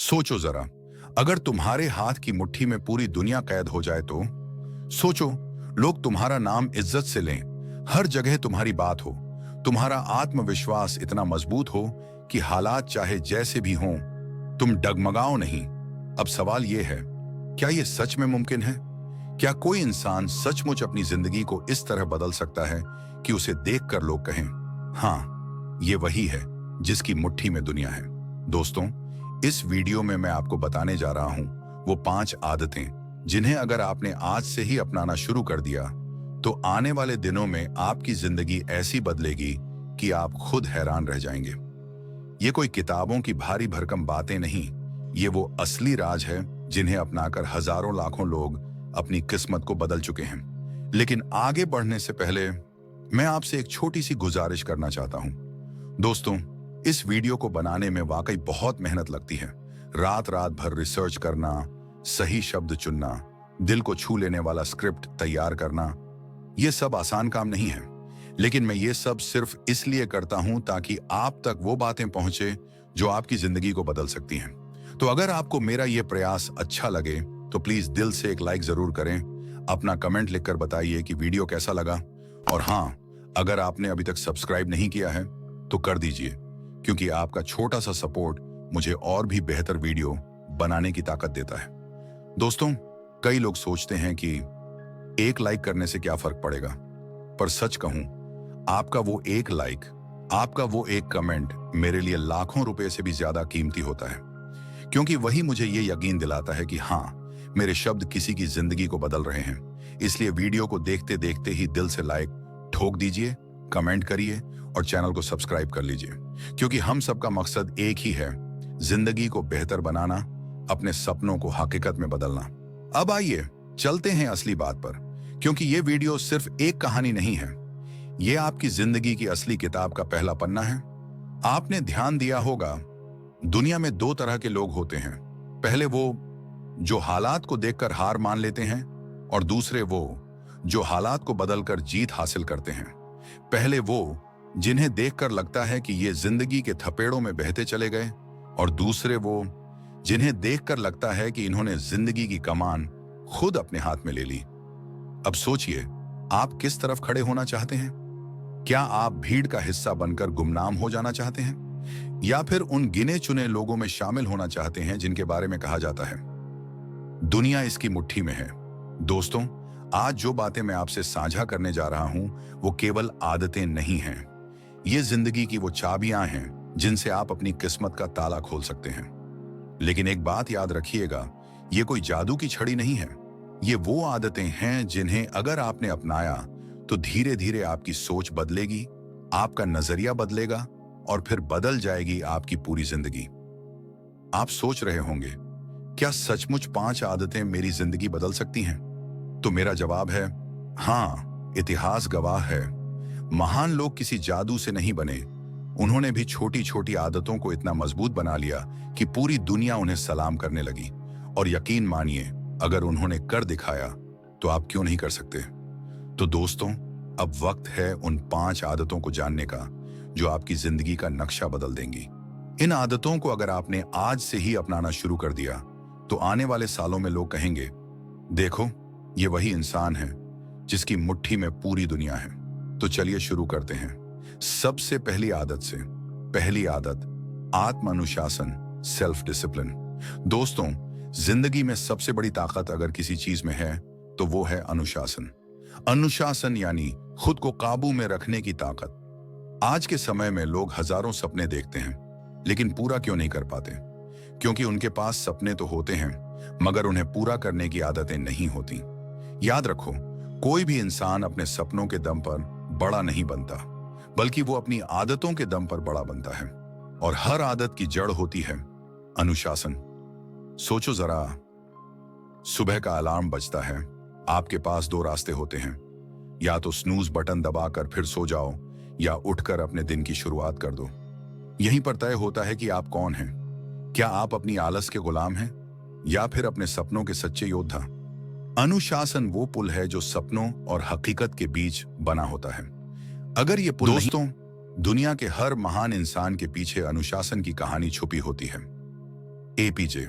सोचो जरा, अगर तुम्हारे हाथ की मुट्ठी में पूरी दुनिया कैद हो जाए तो सोचो, लोग तुम्हारा नाम इज्जत से लें, हर जगह तुम्हारी बात हो, तुम्हारा आत्मविश्वास इतना मजबूत हो कि हालात चाहे जैसे भी हों तुम डगमगाओ नहीं। अब सवाल यह है, क्या यह सच में मुमकिन है? क्या कोई इंसान सचमुच अपनी जिंदगी को इस तरह बदल सकता है कि उसे देखकर लोग कहें, हाँ, ये वही है जिसकी मुट्ठी में दुनिया है? दोस्तों, इस वीडियो में मैं आपको बताने जा रहा हूं वो 5 आदतें जिन्हें अगर आपने आज से ही अपनाना शुरू कर दिया तो आने वाले दिनों में आपकी जिंदगी ऐसी बदलेगी कि आप खुद हैरान रह जाएंगे। ये कोई किताबों की भारी भरकम बातें नहीं, ये वो असली राज है जिन्हें अपनाकर हजारों लाखों लोग अपनी किस्मत को बदल चुके हैं। लेकिन आगे बढ़ने से पहले मैं आपसे एक छोटी सी गुजारिश करना चाहता हूं। दोस्तों, इस वीडियो को बनाने में वाकई बहुत मेहनत लगती है। रात रात भर रिसर्च करना, सही शब्द चुनना, दिल को छू लेने वाला स्क्रिप्ट तैयार करना, यह सब आसान काम नहीं है। लेकिन मैं ये सब सिर्फ इसलिए करता हूं ताकि आप तक वो बातें पहुंचे जो आपकी जिंदगी को बदल सकती हैं। तो अगर आपको मेरा ये प्रयास अच्छा लगे तो प्लीज दिल से एक लाइक जरूर करें, अपना कमेंट लिखकर बताइए कि वीडियो कैसा लगा। और हाँ, अगर आपने अभी तक सब्सक्राइब नहीं किया है तो कर दीजिए, क्योंकि आपका छोटा सा सपोर्ट मुझे और भी बेहतर वीडियो बनाने की ताकत देता है। दोस्तों, कई लोग सोचते हैं कि एक लाइक करने से क्या फर्क पड़ेगा, पर सच कहूं, आपका वो एक लाइक, आपका वो एक कमेंट मेरे लिए लाखों रुपए से भी ज्यादा कीमती होता है, क्योंकि वही मुझे ये यकीन दिलाता है कि हाँ, मेरे शब्द किसी की जिंदगी को बदल रहे हैं। इसलिए वीडियो को देखते देखते ही दिल से लाइक ठोक दीजिए, कमेंट करिए और चैनल को सब्सक्राइब कर लीजिए, क्योंकि हम सबका मकसद एक ही है, जिंदगी को बेहतर बनाना, अपने सपनों को हकीकत में बदलना। अब आइए चलते हैं असली बात पर, क्योंकि ये वीडियो सिर्फ एक कहानी नहीं है, ये आपकी जिंदगी की असली किताब का पहला पन्ना है। आपने ध्यान दिया होगा, दुनिया में 2 तरह के लोग होते हैं। पहले वो जो हालात को देखकर हार मान लेते हैं, और दूसरे वो जो हालात को बदलकर जीत हासिल करते हैं। पहले वो जिन्हें देखकर लगता है कि ये जिंदगी के थपेड़ों में बहते चले गए, और दूसरे वो जिन्हें देखकर लगता है कि इन्होंने जिंदगी की कमान खुद अपने हाथ में ले ली। अब सोचिए, आप किस तरफ खड़े होना चाहते हैं? क्या आप भीड़ का हिस्सा बनकर गुमनाम हो जाना चाहते हैं, या फिर उन गिने चुने लोगों में शामिल होना चाहते हैं जिनके बारे में कहा जाता है, दुनिया इसकी मुट्ठी में है? दोस्तों, आज जो बातें मैं आपसे साझा करने जा रहा हूं वो केवल आदतें नहीं हैं, ये जिंदगी की वो चाबियां हैं जिनसे आप अपनी किस्मत का ताला खोल सकते हैं। लेकिन एक बात याद रखिएगा, ये कोई जादू की छड़ी नहीं है, ये वो आदतें हैं जिन्हें अगर आपने अपनाया तो धीरे धीरे आपकी सोच बदलेगी, आपका नजरिया बदलेगा और फिर बदल जाएगी आपकी पूरी जिंदगी। आप सोच रहे होंगे, क्या सचमुच 5 आदतें मेरी जिंदगी बदल सकती हैं? तो मेरा जवाब है हाँ, इतिहास गवाह है। महान लोग किसी जादू से नहीं बने, उन्होंने भी छोटी छोटी आदतों को इतना मजबूत बना लिया कि पूरी दुनिया उन्हें सलाम करने लगी। और यकीन मानिए, अगर उन्होंने कर दिखाया तो आप क्यों नहीं कर सकते? तो दोस्तों, अब वक्त है उन 5 आदतों को जानने का जो आपकी जिंदगी का नक्शा बदल देंगी। इन आदतों को अगर आपने आज से ही अपनाना शुरू कर दिया तो आने वाले सालों में लोग कहेंगे, देखो, ये वही इंसान है जिसकी मुट्ठी में पूरी दुनिया है। तो चलिए शुरू करते हैं सबसे पहली आदत से। पहली आदत, आत्म अनुशासन, सेल्फ डिसिप्लिन। दोस्तों, जिंदगी में सबसे बड़ी ताकत अगर किसी चीज में है तो वो है अनुशासन। अनुशासन यानी खुद को काबू में रखने की ताकत। आज के समय में लोग हजारों सपने देखते हैं, लेकिन पूरा क्यों नहीं कर पाते? क्योंकि उनके पास सपने तो होते हैं, मगर उन्हें पूरा करने की आदतें नहीं होती। याद रखो, कोई भी इंसान अपने सपनों के दम पर बड़ा नहीं बनता, बल्कि वो अपनी आदतों के दम पर बड़ा बनता है। और हर आदत की जड़ होती है अनुशासन। सोचो जरा, सुबह का अलार्म बजता है, आपके पास 2 रास्ते होते हैं, या तो स्नूज बटन दबाकर फिर सो जाओ, या उठकर अपने दिन की शुरुआत कर दो। यहीं पर तय होता है कि आप कौन हैं। क्या आप अपनी आलस के गुलाम हैं, या फिर अपने सपनों के सच्चे योद्धा? अनुशासन वो पुल है जो सपनों और हकीकत के बीच बना होता है। अगर ये पुल दोस्तों, दुनिया के हर महान इंसान के पीछे अनुशासन की कहानी छुपी होती है। एपीजे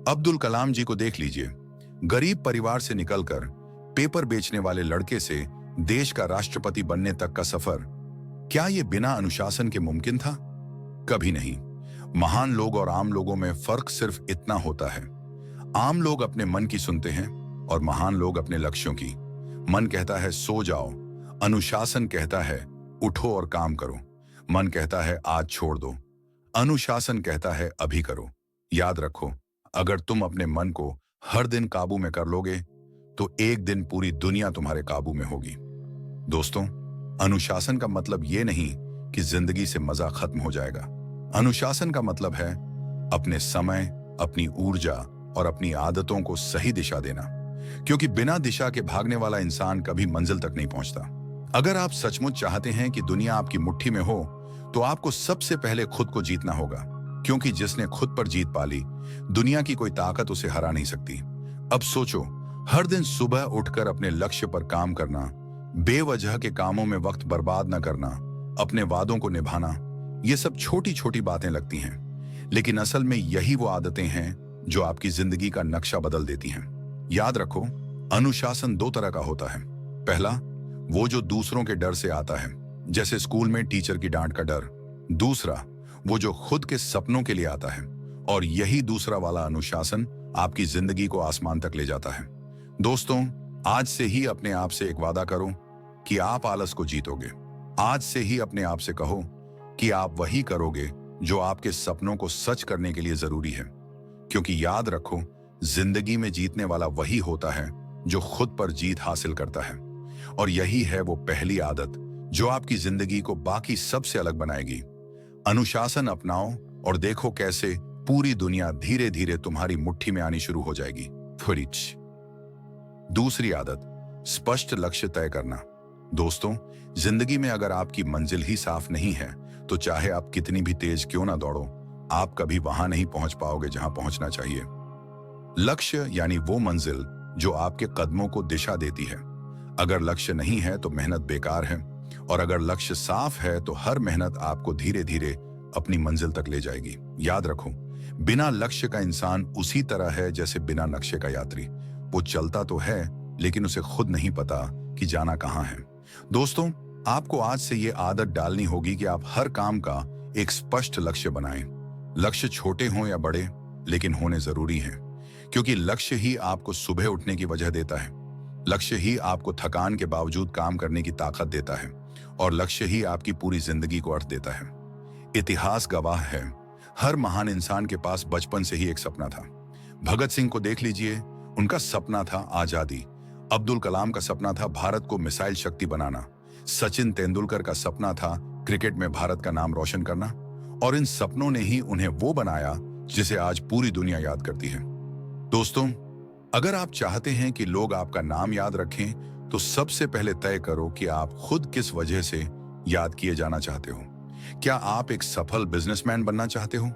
अब्दुल कलाम जी को देख लीजिए। गरीब परिवार से निकलकर पेपर बेचने वाले लड़के से देश का राष्ट्रपति बनने तक का सफर, क्या यह बिना अनुशासन के मुमकिन था? कभी नहीं। महान लोग और आम लोगों में फर्क सिर्फ इतना होता है, आम लोग अपने मन की सुनते हैं और महान लोग अपने लक्ष्यों की। मन कहता है सो जाओ, अनुशासन कहता है उठो और काम करो। मन कहता है आज छोड़ दो, अनुशासन कहता है अभी करो। याद रखो, अगर तुम अपने मन को हर दिन काबू में कर लोगे तो एक दिन पूरी दुनिया तुम्हारे काबू में होगी। दोस्तों, अनुशासन का मतलब यह नहीं कि जिंदगी से मजा खत्म हो जाएगा। अनुशासन का मतलब है अपने समय, अपनी ऊर्जा और अपनी आदतों को सही दिशा देना, क्योंकि बिना दिशा के भागने वाला इंसान कभी मंजिल तक नहीं पहुंचता। अगर आप सचमुच चाहते हैं कि दुनिया आपकी मुट्ठी में हो तो आपको सबसे पहले खुद को जीतना होगा, क्योंकि जिसने खुद पर जीत पाली, दुनिया की कोई ताकत उसे हरा नहीं सकती। अब सोचो, हर दिन सुबह उठकर अपने लक्ष्य पर काम करना, बेवजह के कामों में वक्त बर्बाद न करना, अपने वादों को निभाना, ये सब छोटी छोटी बातें लगती हैं, लेकिन असल में यही वो आदतें हैं जो आपकी जिंदगी का नक्शा बदल देती हैं। याद रखो, अनुशासन दो तरह का होता है। पहला, वो जो दूसरों के डर से आता है, जैसे स्कूल में टीचर की डांट का डर। दूसरा, वो जो खुद के सपनों के लिए आता है, और यही दूसरा वाला अनुशासन आपकी जिंदगी को आसमान तक ले जाता है। दोस्तों, आज से ही अपने आप से एक वादा करो कि आप आलस को जीतोगे। आज से ही अपने आप से कहो कि आप वही करोगे जो आपके सपनों को सच करने के लिए जरूरी है, क्योंकि याद रखो, जिंदगी में जीतने वाला वही होता है जो खुद पर जीत हासिल करता है, और यही है वो पहली आदत जो आपकी जिंदगी को बाकी सबसे अलग बनाएगी। अनुशासन अपनाओ और देखो कैसे पूरी दुनिया धीरे धीरे तुम्हारी मुट्ठी में आनी शुरू हो जाएगी। दूसरी आदत, स्पष्ट लक्ष्य तय करना। दोस्तों, जिंदगी में अगर आपकी मंजिल ही साफ नहीं है तो चाहे आप कितनी भी तेज क्यों ना दौड़ो, आप कभी वहां नहीं पहुंच पाओगे जहां पहुंचना चाहिए। लक्ष्य यानी वो मंजिल जो आपके कदमों को दिशा देती है। अगर लक्ष्य नहीं है तो मेहनत बेकार है, और अगर लक्ष्य साफ है तो हर मेहनत आपको धीरे धीरे अपनी मंजिल तक ले जाएगी। याद रखो, बिना लक्ष्य का इंसान उसी तरह है जैसे बिना नक्शे का यात्री। वो चलता तो है लेकिन उसे खुद नहीं पता कि जाना कहां है। दोस्तों, आपको आज से ये आदत डालनी होगी कि आप हर काम का एक स्पष्ट लक्ष्य बनाएं। लक्ष्य छोटे हों या बड़े, लेकिन होने जरूरी हैं, क्योंकि लक्ष्य ही आपको सुबह उठने की वजह देता है। लक्ष्य ही आपको थकान के बावजूद काम करने की ताकत देता है, और लक्ष्य ही आपकी पूरी जिंदगी को अर्थ देता है। इतिहास गवाह है, हर महान इंसान के पास बचपन से ही एक सपना था। भगत सिंह को देख लीजिए, उनका सपना था आजादी। अब्दुल कलाम का सपना था भारत को मिसाइल शक्ति बनाना। सचिन तेंदुलकर का सपना था क्रिकेट में भारत का नाम रोशन करना, और इन सपनों ने ही उन्हें वो बनाया जिसे आज पूरी दुनिया याद करती है। दोस्तों, अगर आप चाहते हैं कि लोग आपका नाम याद रखें तो सबसे पहले तय करो कि आप खुद किस वजह से याद किए जाना चाहते हो। क्या आप एक सफल बिजनेसमैन बनना चाहते हो?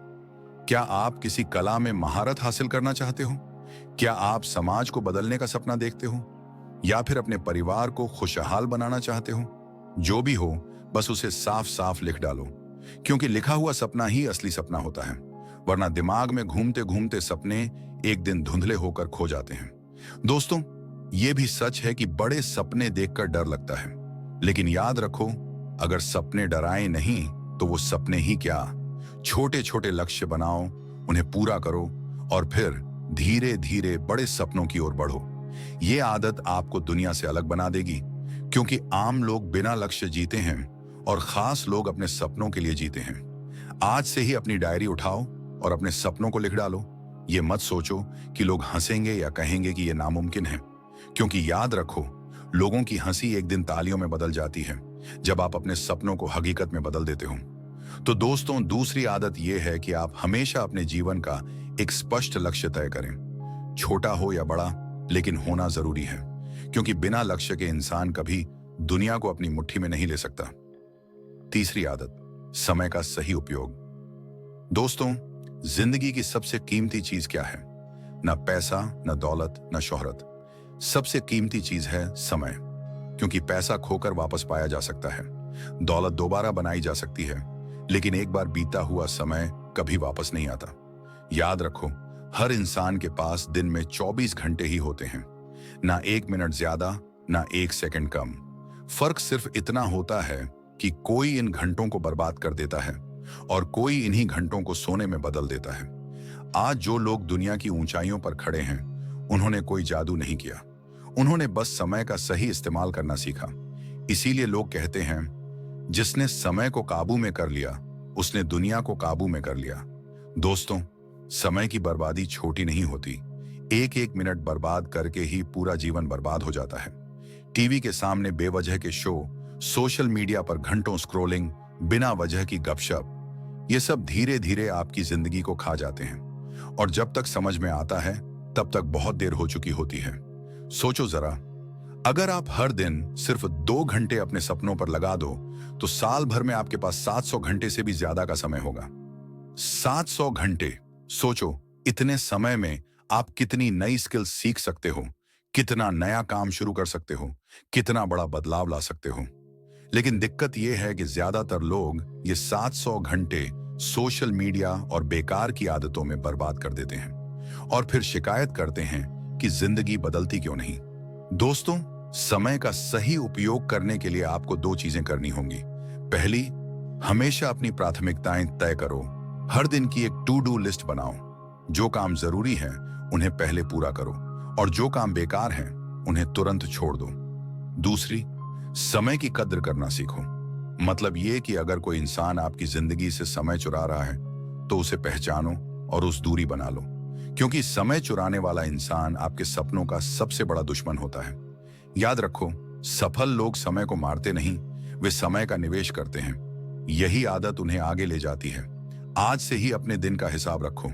क्या आप किसी कला में महारत हासिल करना चाहते हो? क्या आप समाज को बदलने का सपना देखते हो, या फिर अपने परिवार को खुशहाल बनाना चाहते हो? जो भी हो, बस उसे साफ साफ लिख डालो, क्योंकि लिखा हुआ सपना ही असली सपना होता है, वरना दिमाग में घूमते घूमते सपने एक दिन धुंधले होकर खो जाते हैं। दोस्तों, यह भी सच है कि बड़े सपने देखकर डर लगता है, लेकिन याद रखो, अगर सपने डराए नहीं तो वो सपने ही क्या। छोटे छोटे लक्ष्य बनाओ, उन्हें पूरा करो, और फिर धीरे धीरे बड़े सपनों की ओर बढ़ो। ये आदत आपको दुनिया से अलग बना देगी, क्योंकि आम लोग बिना लक्ष्य जीते हैं और खास लोग अपने सपनों के लिए जीते हैं। आज से ही अपनी डायरी उठाओ और अपने सपनों को लिख डालो। ये मत सोचो कि लोग हंसेंगे या कहेंगे कि ये नामुमकिन है, क्योंकि याद रखो, लोगों की हंसी एक दिन तालियों में बदल जाती है जब आप अपने सपनों को हकीकत में बदल देते हो। तो दोस्तों, दूसरी आदत यह है कि आप हमेशा अपने जीवन का एक स्पष्ट लक्ष्य तय करें। छोटा हो या बड़ा, लेकिन होना जरूरी है, क्योंकि बिना लक्ष्य के इंसान कभी दुनिया को अपनी मुट्ठी में नहीं ले सकता। तीसरी आदत, समय का सही उपयोग। दोस्तों, जिंदगी की सबसे कीमती चीज क्या है? ना पैसा, ना दौलत, ना शोहरत। सबसे कीमती चीज है समय, क्योंकि पैसा खोकर वापस पाया जा सकता है, दौलत दोबारा बनाई जा सकती है, लेकिन एक बार बीता हुआ समय कभी वापस नहीं आता। याद रखो, हर इंसान के पास दिन में 24 घंटे ही होते हैं। ना 1 मिनट ज्यादा, ना 1 सेकंड कम। फर्क सिर्फ इतना होता है कि कोई इन घंटों को बर्बाद कर देता है और कोई इन्हीं घंटों को सोने में बदल देता है। आज जो लोग दुनिया की ऊंचाइयों पर खड़े हैं, उन्होंने कोई जादू नहीं किया। उन्होंने बस समय का सही इस्तेमाल करना सीखा। इसीलिए लोग कहते हैं, जिसने समय को काबू में कर लिया, उसने दुनिया को काबू में कर लिया। दोस्तों, समय की बर्बादी छोटी नहीं होती। एक एक मिनट बर्बाद करके ही पूरा जीवन बर्बाद हो जाता है। टीवी के सामने बेवजह के शो, सोशल मीडिया पर घंटों स्क्रॉलिंग, बिना वजह की गपशप, ये सब धीरे धीरे आपकी जिंदगी को खा जाते हैं। और जब तक समझ में आता है, तब तक बहुत देर हो चुकी होती है। सोचो जरा, अगर आप हर दिन सिर्फ 2 घंटे अपने सपनों पर लगा दो, तो साल भर में आपके पास 700 घंटे से भी ज्यादा का समय होगा। 700 घंटे। सोचो, इतने समय में आप कितनी नई स्किल सीख सकते हो, कितना नया काम शुरू कर सकते हो, कितना बड़ा बदलाव ला सकते हो। लेकिन दिक्कत यह है कि ज्यादातर लोग ये 700 घंटे सोशल मीडिया और बेकार की आदतों में बर्बाद कर देते हैं और फिर शिकायत करते हैं कि जिंदगी बदलती क्यों नहीं। दोस्तों, समय का सही उपयोग करने के लिए आपको 2 चीजें करनी होंगी। पहली, हमेशा अपनी प्राथमिकताएं तय करो। हर दिन की एक टू डू लिस्ट बनाओ। जो काम जरूरी है उन्हें पहले पूरा करो और जो काम बेकार हैं उन्हें तुरंत छोड़ दो। दूसरी, समय की कद्र करना सीखो। मतलब ये कि अगर कोई इंसान आपकी जिंदगी से समय चुरा रहा है, तो उसे पहचानो और उस दूरी बना लो, क्योंकि समय चुराने वाला इंसान आपके सपनों का सबसे बड़ा दुश्मन होता है। याद रखो, सफल लोग समय को मारते नहीं, वे समय का निवेश करते हैं। यही आदत उन्हें आगे ले जाती है। आज से ही अपने दिन का हिसाब रखो।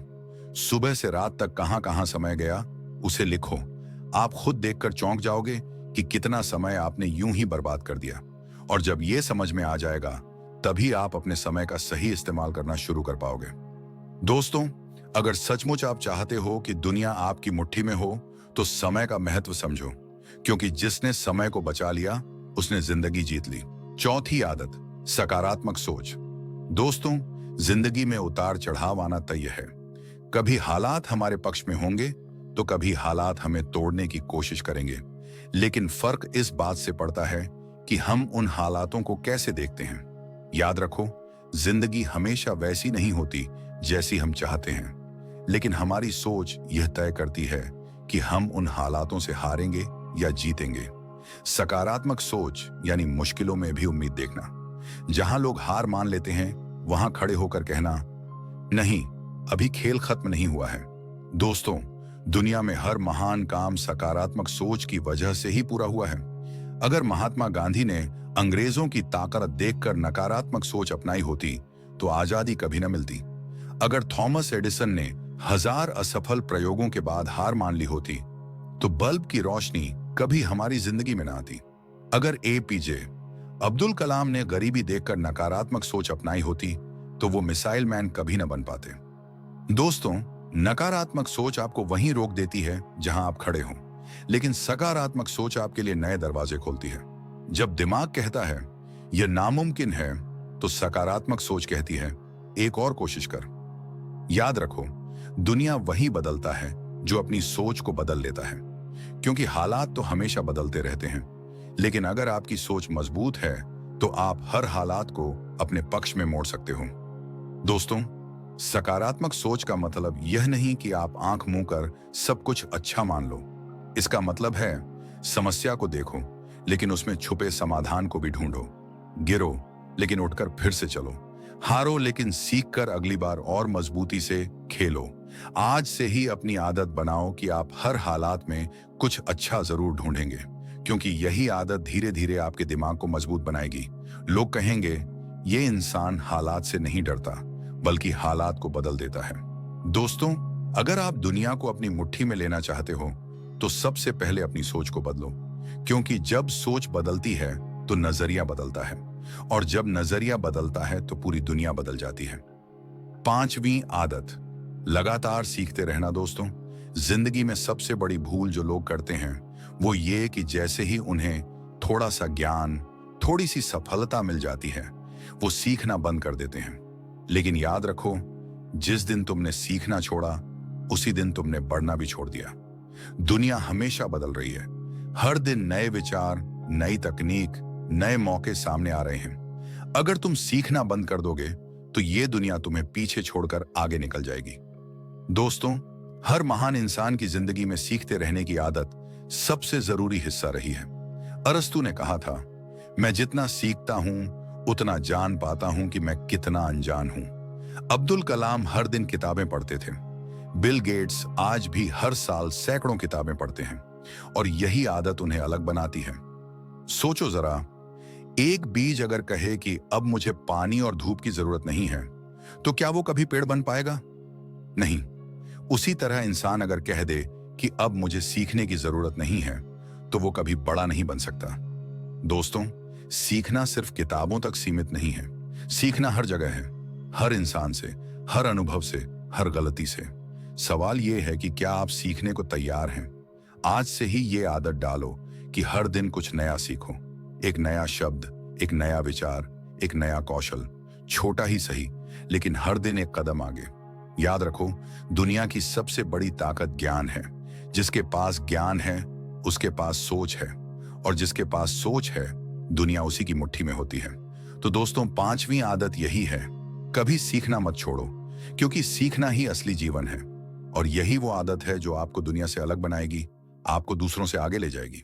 सुबह से रात तक कहां कहां समय गया, उसे लिखो। आप खुद देखकर चौंक जाओगे कि कितना समय आपने यूं ही बर्बाद कर दिया। और जब यह समझ में आ जाएगा, तभी आप अपने समय का सही इस्तेमाल करना शुरू कर पाओगे। दोस्तों, अगर सचमुच आप चाहते हो कि दुनिया आपकी मुट्ठी में हो, तो समय का महत्व समझो, क्योंकि जिसने समय को बचा लिया, उसने जिंदगी जीत ली। चौथी आदत, सकारात्मक सोच। दोस्तों, जिंदगी में उतार चढ़ाव आना तय है। कभी हालात हमारे पक्ष में होंगे, तो कभी हालात हमें तोड़ने की कोशिश करेंगे। लेकिन फर्क इस बात से पड़ता है कि हम उन हालातों को कैसे देखते हैं। याद रखो, जिंदगी हमेशा वैसी नहीं होती जैसी हम चाहते हैं, लेकिन हमारी सोच यह तय करती है कि हम उन हालातों से हारेंगे या जीतेंगे। सकारात्मक सोच यानी मुश्किलों में भी उम्मीद देखना। जहां लोग हार मान लेते हैं, वहां खड़े होकर कहना, नहीं, अभी खेल खत्म नहीं हुआ है। दोस्तों, दुनिया में हर महान काम सकारात्मक सोच की वजह से ही पूरा हुआ है। अगर महात्मा गांधी ने अंग्रेजों की ताकत देखकर नकारात्मक सोच अपनाई होती, तो आजादी कभी न मिलती। अगर थॉमस एडिसन ने 1000 असफल प्रयोगों के बाद हार मान ली होती, तो बल्ब की रोशनी कभी हमारी जिंदगी में न आती। अगर एपीजे अब्दुल कलाम ने गरीबी देखकर नकारात्मक सोच अपनाई होती, तो वो मिसाइल मैन कभी न बन पाते। दोस्तों, नकारात्मक सोच आपको वहीं रोक देती है जहां आप खड़े हों, लेकिन सकारात्मक सोच आपके लिए नए दरवाजे खोलती है। जब दिमाग कहता है यह नामुमकिन है, तो सकारात्मक सोच कहती है, एक और कोशिश कर। याद रखो, दुनिया वही बदलता है जो अपनी सोच को बदल लेता है, क्योंकि हालात तो हमेशा बदलते रहते हैं। लेकिन अगर आपकी सोच मजबूत है, तो आप हर हालात को अपने पक्ष में मोड़ सकते हो। दोस्तों, सकारात्मक सोच का मतलब यह नहीं कि आप आंख मूंद कर सब कुछ अच्छा मान लो। इसका मतलब है, समस्या को देखो, लेकिन उसमें छुपे समाधान को भी ढूंढो। गिरो, लेकिन उठकर फिर से चलो। हारो, लेकिन सीखकर अगली बार और मजबूती से खेलो। आज से ही अपनी आदत बनाओ कि आप हर हालात में कुछ अच्छा जरूर ढूंढेंगे, क्योंकि यही आदत धीरे धीरे आपके दिमाग को मजबूत बनाएगी। लोग कहेंगे, ये इंसान हालात से नहीं डरता, बल्कि हालात को बदल देता है। दोस्तों, अगर आप दुनिया को अपनी मुट्ठी में लेना चाहते हो, तो सबसे पहले अपनी सोच को बदलो, क्योंकि जब सोच बदलती है तो नजरिया बदलता है, और जब नजरिया बदलता है तो पूरी दुनिया बदल जाती है। 5वीं आदत, लगातार सीखते रहना। दोस्तों, जिंदगी में सबसे बड़ी भूल जो लोग करते हैं, वो ये कि जैसे ही उन्हें थोड़ा सा ज्ञान, थोड़ी सी सफलता मिल जाती है, वो सीखना बंद कर देते हैं। लेकिन याद रखो, जिस दिन तुमने सीखना छोड़ा, उसी दिन तुमने बढ़ना भी छोड़ दिया। दुनिया हमेशा बदल रही है। हर दिन नए विचार, नई तकनीक, नए मौके सामने आ रहे हैं। अगर तुम सीखना बंद कर दोगे तो ये दुनिया तुम्हें पीछे छोड़कर आगे निकल जाएगी। दोस्तों, हर महान इंसान की जिंदगी में सीखते रहने की आदत सबसे जरूरी हिस्सा रही है। अरस्तु ने कहा था, मैं जितना सीखता हूं उतना जान पाता हूं कि मैं कितना अनजान हूं। अब्दुल कलाम हर दिन किताबें पढ़ते थे। बिल गेट्स आज भी हर साल सैकड़ों किताबें पढ़ते हैं और यही आदत उन्हें अलग बनाती है। सोचो जरा, एक बीज अगर कहे कि अब मुझे पानी और धूप की जरूरत नहीं है, तो क्या वो कभी पेड़ बन पाएगा? नहीं। उसी तरह इंसान अगर कह दे कि अब मुझे सीखने की जरूरत नहीं है, तो वो कभी बड़ा नहीं बन सकता। दोस्तों, सीखना सिर्फ किताबों तक सीमित नहीं है। सीखना हर जगह है, हर इंसान से, हर अनुभव से, हर गलती से। सवाल यह है कि क्या आप सीखने को तैयार हैं? आज से ही ये आदत डालो कि हर दिन कुछ नया सीखो। एक नया शब्द, एक नया विचार, एक नया कौशल। छोटा ही सही, लेकिन हर दिन एक कदम आगे। याद रखो, दुनिया की सबसे बड़ी ताकत ज्ञान है। जिसके पास ज्ञान है, उसके पास सोच है, और जिसके पास सोच है, दुनिया उसी की मुट्ठी में होती है। तो दोस्तों, पांचवी आदत यही है, कभी सीखना मत छोड़ो, क्योंकि सीखना ही असली जीवन है। और यही वो आदत है जो आपको दुनिया से अलग बनाएगी, आपको दूसरों से आगे ले जाएगी।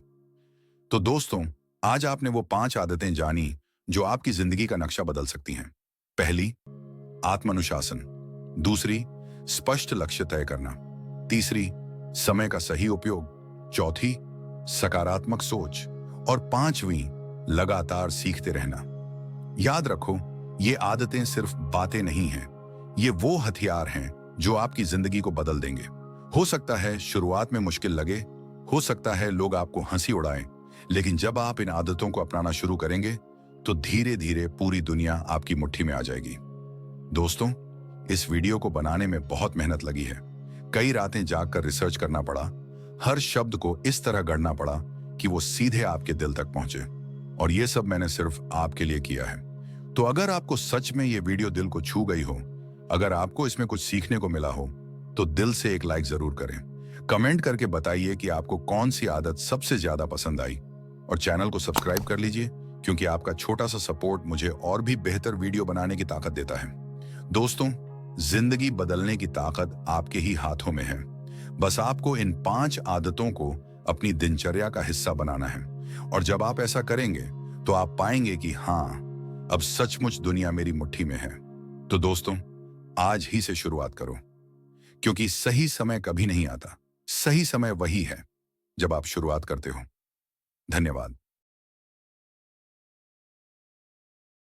तो दोस्तों, आज आपने वो 5 आदतें जानी जो आपकी जिंदगी का नक्शा बदल सकती हैं। पहली, आत्मानुशासन। दूसरी, स्पष्ट लक्ष्य तय करना। तीसरी, समय का सही उपयोग। चौथी, सकारात्मक सोच। और पांचवी, लगातार सीखते रहना। याद रखो, ये आदतें सिर्फ बातें नहीं हैं, ये वो हथियार हैं जो आपकी जिंदगी को बदल देंगे। हो सकता है शुरुआत में मुश्किल लगे, हो सकता है लोग आपको हंसी उड़ाएं, लेकिन जब आप इन आदतों को अपनाना शुरू करेंगे तो धीरे धीरे पूरी दुनिया आपकी मुट्ठी में आ जाएगी। दोस्तों, इस वीडियो को बनाने में बहुत मेहनत लगी है। कई रातें जागकर रिसर्च करना पड़ा, हर शब्द को इस तरह गढ़ना पड़ा कि वो सीधे आपके दिल तक पहुंचे। और ये सब मैंने सिर्फ आपके लिए किया है। तो अगर आपको सच में ये वीडियो दिल को छू गई हो, अगर आपको इसमें कुछ सीखने को मिला हो, तो दिल से एक लाइक जरूर करें। कमेंट करके बताइए कि आपको कौन सी आदत सबसे ज्यादा पसंद आई। और चैनल को सब्सक्राइब कर लीजिए, क्योंकि आपका छोटा सा सपोर्ट मुझे और भी बेहतर वीडियो बनाने की ताकत देता है। दोस्तों, जिंदगी बदलने की ताकत आपके ही हाथों में है। बस आपको इन 5 आदतों को अपनी दिनचर्या का हिस्सा बनाना है। और जब आप ऐसा करेंगे तो आप पाएंगे कि हाँ, अब सचमुच दुनिया मेरी मुट्ठी में है। तो दोस्तों, आज ही से शुरुआत करो, क्योंकि सही समय कभी नहीं आता। सही समय वही है जब आप शुरुआत करते हो। धन्यवाद।